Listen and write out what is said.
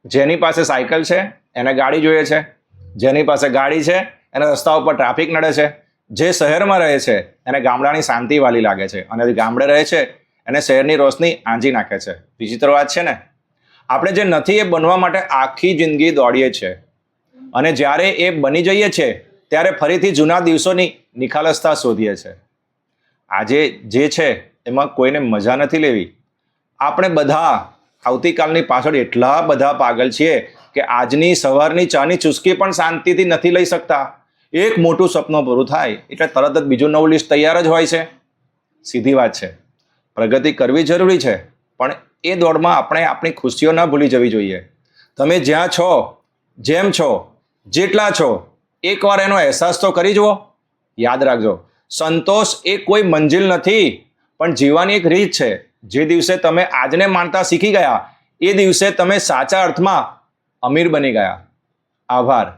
જેની પાસે સાયકલ છે એને ગાડી જોઈએ છે, જેની પાસે ગાડી છે એને રસ્તા ઉપર ટ્રાફિક નડે છે, જે શહેરમાં રહે છે એને ગામડાની શાંતિ વાલી લાગે છે, અને જે ગામડે રહે છે એને શહેરની રોશની આંજી નાખે છે. વિચિત્ર વાત છે ને? આપણે જે નથી એ બનવા માટે આખી જિંદગી દોડીએ છીએ, અને જ્યારે એ બની જઈએ છીએ ત્યારે ફરીથી જૂના દિવસોની નિખાલસતા શોધીએ છીએ. આજે જે છે એમાં કોઈને મજા નથી લેવી. આપણે બધા આવતીકાલની પાછળ એટલા બધા પાગલ છીએ કે આજની સવારની ચાની ચુસ્કી પણ શાંતિથી નથી લઈ શકતા. એક મોટું સપનું પૂરું થાય એટલે તરત જ બીજું નવું લિસ્ટ તૈયાર જ હોય છે. સીધી વાત છે, પ્રગતિ કરવી જરૂરી છે, પણ એ દોડમાં આપણે આપણી ખુશીઓ ના ભૂલી જવી જોઈએ. તમે જ્યાં છો, જેમ છો, જેટલા છો, એકવાર એનો અહેસાસ તો કરી જુઓ. યાદ રાખજો, સંતોષ એ કોઈ મંજિલ નથી, પણ જીવવાની એક રીત છે. જે દિવસે તમે આજને માનતા શીખી ગયા એ દિવસે તમે સાચા અર્થમાં અમીર બની ગયા. આભાર.